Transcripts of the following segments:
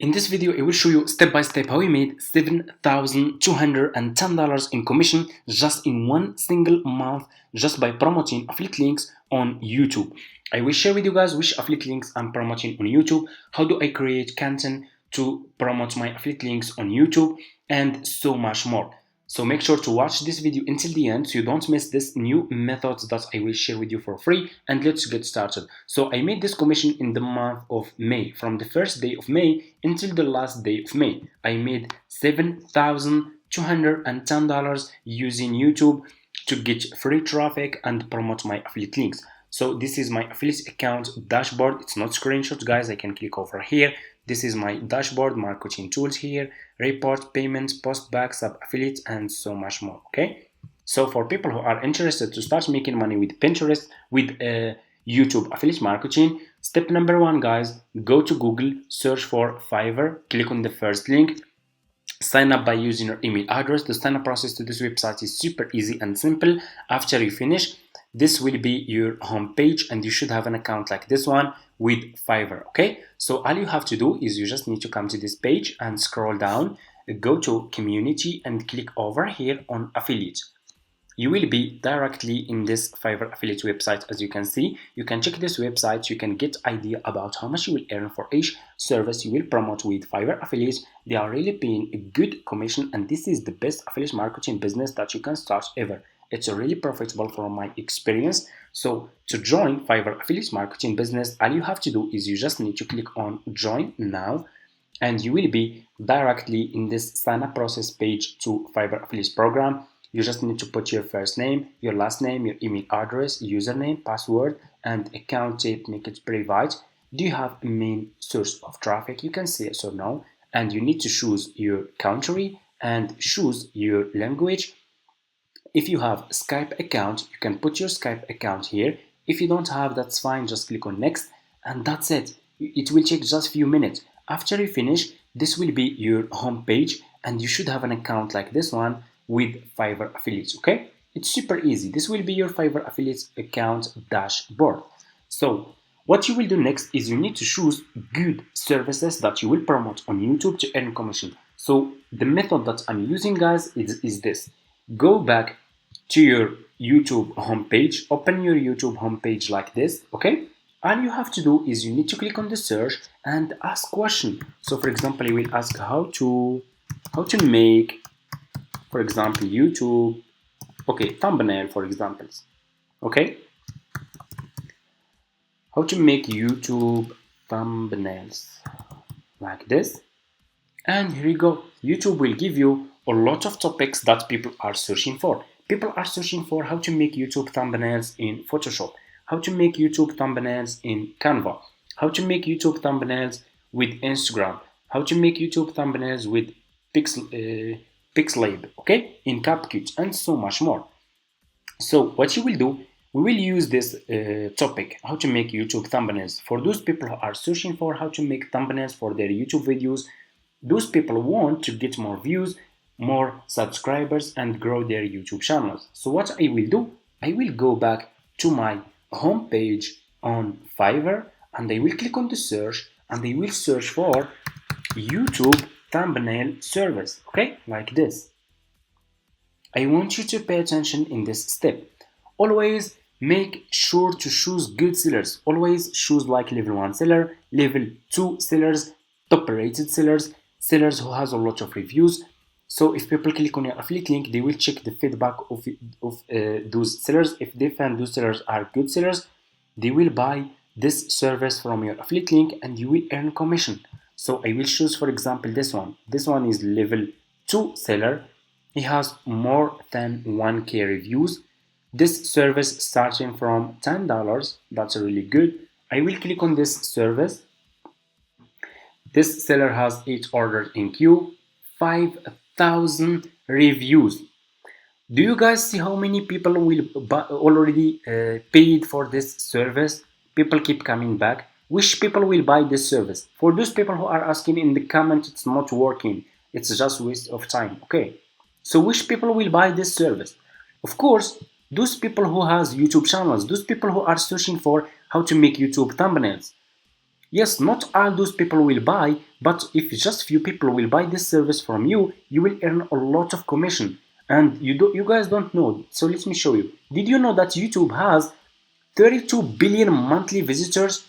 In this video, I will show you step by step how we made $7,210 in commission just in one single month just by promoting affiliate links on YouTube. I will share with you guys which affiliate links I'm promoting on YouTube, how do I create content to promote my affiliate links on YouTube, and so much more. So make sure to watch this video until the end so you don't miss this new methods that I will share with you for free, and let's get started. So I made this commission in the month of May. From the first day of May until the last day of May, I made $7,210 using YouTube to get free traffic and promote my affiliate links. So this is my affiliate account dashboard. It's not screenshot, guys. I can click over here. This is my dashboard, marketing tools here, report, payments, post back, sub affiliate, and so much more. Okay. So for people who are interested to start making money with Pinterest, with YouTube affiliate marketing, step number one, guys, go to Google, search for Fiverr, click on the first link, sign up by using your email address. The sign up process to this website is super easy and simple. After you finish, this will be your home page and you should have an account like this one with Fiverr. Okay, so all you have to do is you just need to come to this page and scroll down, go to community and click over here on affiliate. You will be directly in this Fiverr affiliate website. As you can see, you can check this website, you can get idea about how much you will earn for each service you will promote with Fiverr affiliates. They are really paying a good commission, and this is the best affiliate marketing business that you can start ever. It's really profitable from my experience. So to join Fiverr affiliate marketing business, all you have to do is you just need to click on join now, and you will be directly in this sign up process page to Fiverr affiliate program. You just need to put your first name, your last name, your email address, username, password, and account type, make it private. Do you have a main source of traffic? You can say yes or no. And you need to choose your country and choose your language. If you have Skype account, you can put your Skype account here. If you don't have, that's fine. Just click on next and that's it. It will take just a few minutes. After you finish, this will be your home page and you should have an account like this one with Fiverr affiliates. Okay, it's super easy. This will be your Fiverr affiliates account dashboard. So what you will do next is you need to choose good services that you will promote on YouTube to earn commission. So the method that I'm using, guys, is this. Go back to your YouTube homepage, open your YouTube homepage like this. Okay, all you have to do is you need to click on the search and ask question. So for example, I will ask how to make, for example, YouTube, okay, thumbnail, for examples. Okay, how to make YouTube thumbnails like this. And here you go. YouTube will give you a lot of topics that people are searching for. People are searching for how to make YouTube thumbnails in Photoshop, how to make YouTube thumbnails in Canva, how to make YouTube thumbnails with Instagram, how to make YouTube thumbnails with Pixlab, okay, in CapCut, and so much more. So what you will do, we will use this topic, how to make YouTube thumbnails, for those people who are searching for how to make thumbnails for their YouTube videos. Those people want to get more views, more subscribers, and grow their YouTube channels. So what I will do, I will go back to my home page on Fiverr and I will click on the search and I will search for YouTube thumbnail service, okay, like this. I want you to pay attention in this step. Always make sure to choose good sellers. Always choose like level 1 seller, level 2 sellers, top rated sellers, sellers who has a lot of reviews. So if people click on your affiliate link, they will check the feedback of those sellers. If they find those sellers are good sellers, they will buy this service from your affiliate link and you will earn commission. So I will choose, for example, this one. This one is level 2 seller. He has more than 1K reviews. This service starting from $10. That's really good. I will click on this service. This seller has 8 orders in queue, 5,000 reviews. Do you guys see how many people will already paid for this service? People keep coming back. Which people will buy this service? For those people who are asking in the comment, it's not working, it's just waste of time. Okay, so which people will buy this service? Of course, those people who has YouTube channels, those people who are searching for how to make YouTube thumbnails. Yes, not all those people will buy, but if just few people will buy this service from you, you will earn a lot of commission. And you guys don't know. So let me show you. Did you know that YouTube has 32 billion monthly visitors?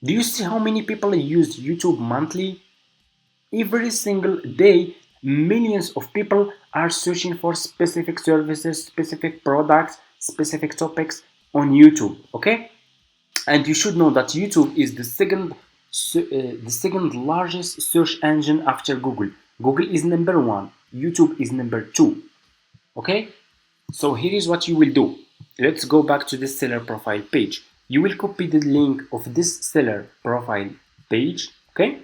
Do you see how many people use YouTube monthly? Every single day, millions of people are searching for specific services, specific products, specific topics on YouTube. Okay, and you should know that YouTube is the second largest search engine after Google. Google is number one. YouTube is number two. Okay, so here is what you will do. Let's go back to the seller profile page. You will copy the link of this seller profile page. Okay,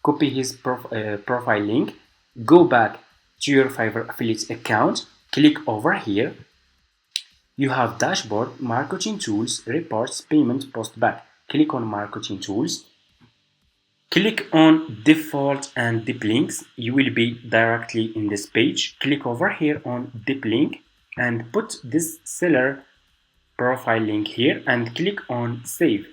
copy his profile link. Go back to your Fiverr affiliate account. Click over here. You have dashboard, marketing tools, reports, payment, post back. Click on marketing tools. Click on default and deep links. You will be directly in this page. Click over here on deep link and put this seller profile link here and click on save.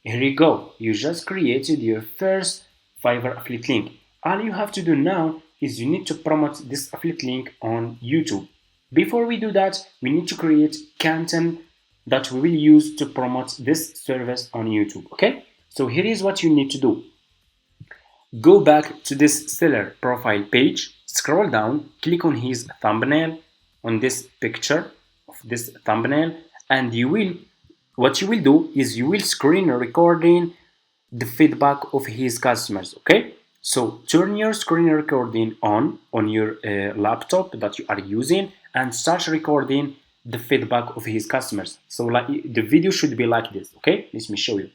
Here you go. You just created your first Fiverr affiliate link. All you have to do now is you need to promote this affiliate link on YouTube. Before we do that, we need to create content that we will use to promote this service on YouTube. Okay, so here is what you need to do. Go back to this seller profile page, scroll down, click on his thumbnail, on this picture of this thumbnail, and what you will do is you will screen recording the feedback of his customers. Okay, so turn your screen recording on your laptop that you are using and start recording the feedback of his customers. So like the video should be like this. Okay, let me show you.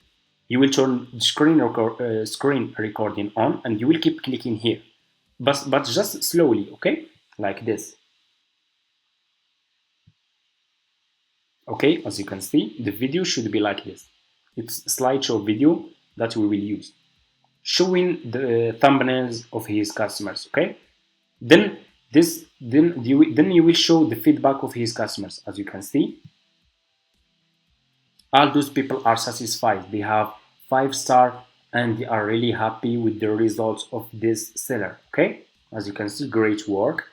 You will turn screen recording on and you will keep clicking here, but just slowly. Okay, like this. Okay, as you can see, the video should be like this. It's a slideshow video that we will use, showing the thumbnails of his customers. Okay, then you will show the feedback of his customers. As you can see, all those people are satisfied. They have 5-star and they are really happy with the results of this seller. Okay, as you can see, great work.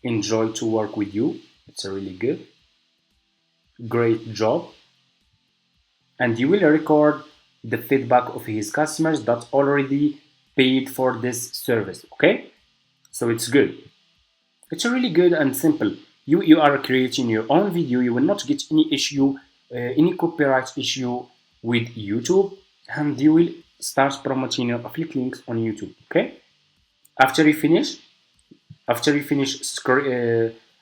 Enjoy to work with you. It's a really good. Great job. And you will record the feedback of his customers that already paid for this service. Okay, so it's good. It's really good and simple. You are creating your own video. You will not get any issue, any copyright issue with YouTube, and you will start promoting your affiliate links on YouTube. Okay, after you finish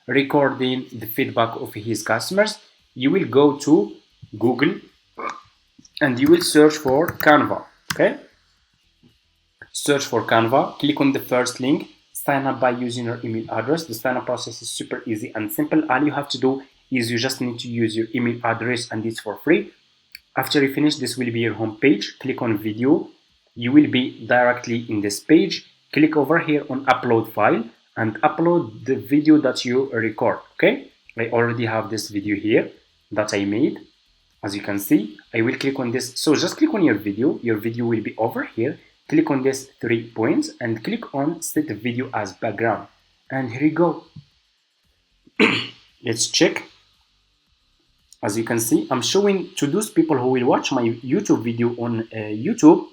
recording the feedback of his customers, you will go to Google and you will search for Canva. Okay, search for Canva, click on the first link, sign up by using your email address. The sign up process is super easy and simple. All you have to do is you just need to use your email address and it's for free. After you finish, this will be your home page. Click on video. You will be directly in this page. Click over here on upload file and upload the video that you record. Okay, I already have this video here that I made. As you can see, I will click on this. So just click on your video. Your video will be over here. Click on this 3 points and click on set video as background. And here you go. Let's check. As you can see, I'm showing to those people who will watch my YouTube video on YouTube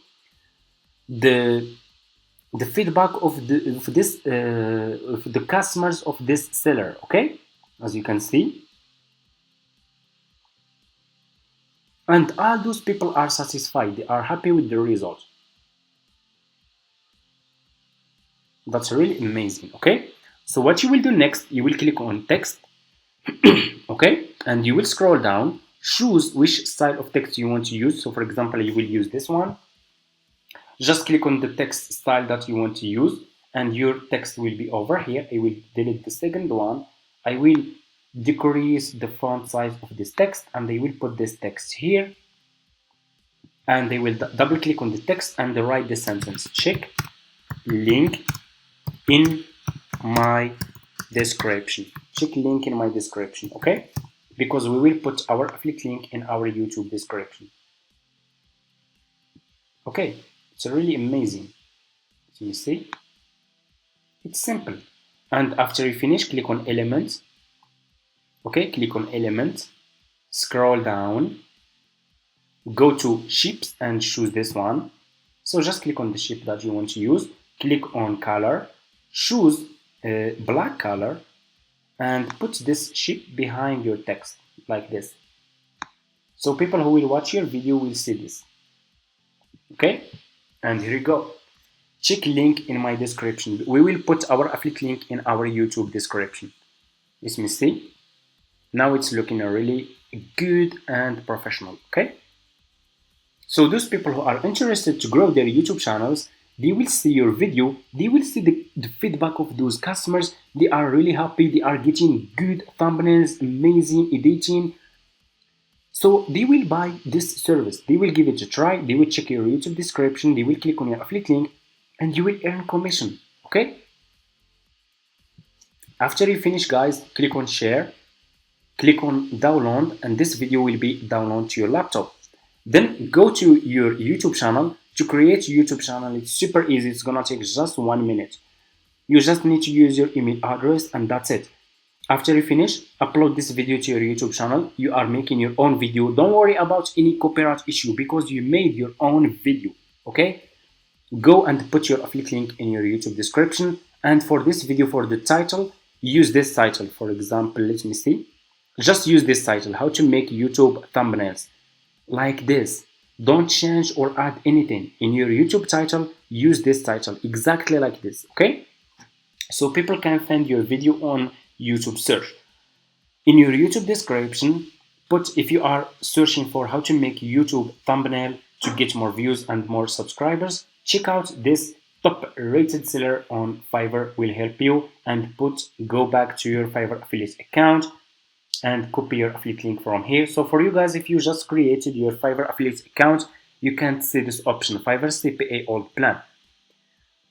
the feedback of the customers of this seller. Okay, as you can see, and all those people are satisfied. They are happy with the result. That's really amazing. Okay, so what you will do next, you will click on text. Okay, and you will scroll down, choose which style of text you want to use. So for example, you will use this one. Just click on the text style that you want to use and your text will be over here. I will delete the second one. I will decrease the font size of this text and I will put this text here, and I will double click on the text and write the sentence: check link in my description. Check link in my description. Okay, because we will put our affiliate link in our YouTube description. Okay, it's really amazing. So you see, it's simple. And after you finish, click on element. Okay, click on element, scroll down, go to shapes and choose this one. So just click on the shape that you want to use, click on color, choose black color, and put this shape behind your text like this. So people who will watch your video will see this. Okay, and here you go. Check link in my description. We will put our affiliate link in our YouTube description. Let me see. Now it's looking really good and professional. Okay. So those people who are interested to grow their YouTube channels, they will see your video, they will see the feedback of those customers. They are really happy, they are getting good thumbnails, amazing editing. So they will buy this service, they will give it a try, they will check your YouTube description, they will click on your affiliate link, and you will earn commission. Okay? After you finish, guys, click on share, click on download, and this video will be downloaded to your laptop. Then go to your YouTube channel. To create a YouTube channel, it's super easy. It's gonna take just 1 minute. You just need to use your email address and that's it. After you finish, upload this video to your YouTube channel. You are making your own video. Don't worry about any copyright issue because you made your own video. Okay? Go and put your affiliate link in your YouTube description. And for this video, for the title, use this title. For example, let me see. Just use this title, how to make YouTube thumbnails. Like this. Don't change or add anything. In your YouTube title, use this title, exactly like this, okay? So people can find your video on YouTube search. In your YouTube description, put if you are searching for how to make YouTube thumbnail to get more views and more subscribers, check out this top rated seller on Fiverr will help you, and go back to your Fiverr affiliate account and copy your affiliate link from here. So for you guys, if you just created your Fiverr affiliate account, you can't see this option, Fiverr CPA old plan.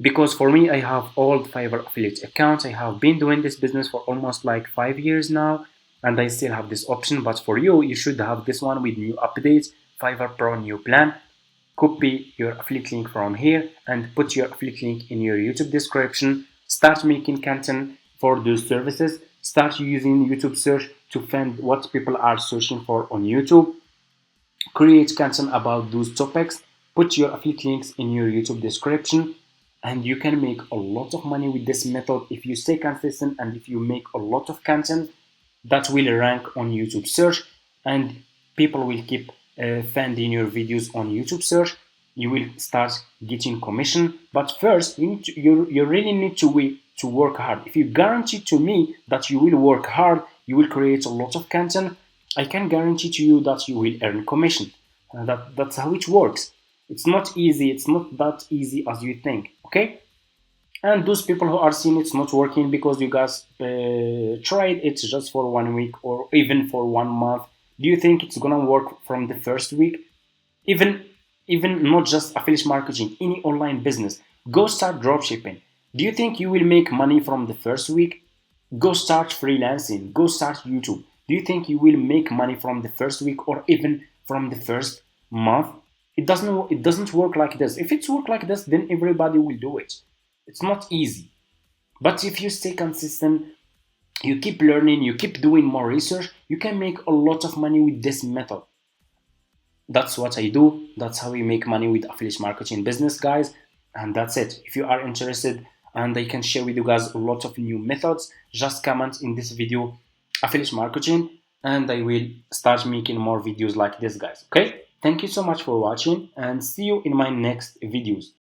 Because for me, I have old Fiverr affiliate accounts. I have been doing this business for almost like 5 years now, and I still have this option. But for you, you should have this one with new updates, Fiverr Pro new plan. Copy your affiliate link from here and put your affiliate link in your YouTube description. Start making content for those services. Start using YouTube search to find what people are searching for on YouTube. Create content about those topics. Put your affiliate links in your YouTube description, and you can make a lot of money with this method if you stay consistent and if you make a lot of content that will rank on YouTube search, and people will keep finding your videos on YouTube search. You will start getting commission, but first you really need to work hard. If you guarantee to me that you will work hard, you will create a lot of content, I can guarantee to you that you will earn commission. That's how it works. It's not easy. It's not that easy as you think. Okay? And those people who are seeing it's not working because you guys tried it just for 1 week or even for 1 month, do you think it's gonna work from the first week? Even not just affiliate marketing, any online business. Go start dropshipping. Do you think you will make money from the first week? Go start freelancing. Go start YouTube. Do you think you will make money from the first week or even from the first month? It doesn't work like this. If it's work like this, then everybody will do it. It's not easy. But if you stay consistent, you keep learning, you keep doing more research, you can make a lot of money with this method. That's what I do. That's how we make money with affiliate marketing business, guys. And that's it. If you are interested and I can share with you guys a lot of new methods, just comment in this video affiliate marketing and I will start making more videos like this, guys. Okay? Thank you so much for watching and see you in my next videos.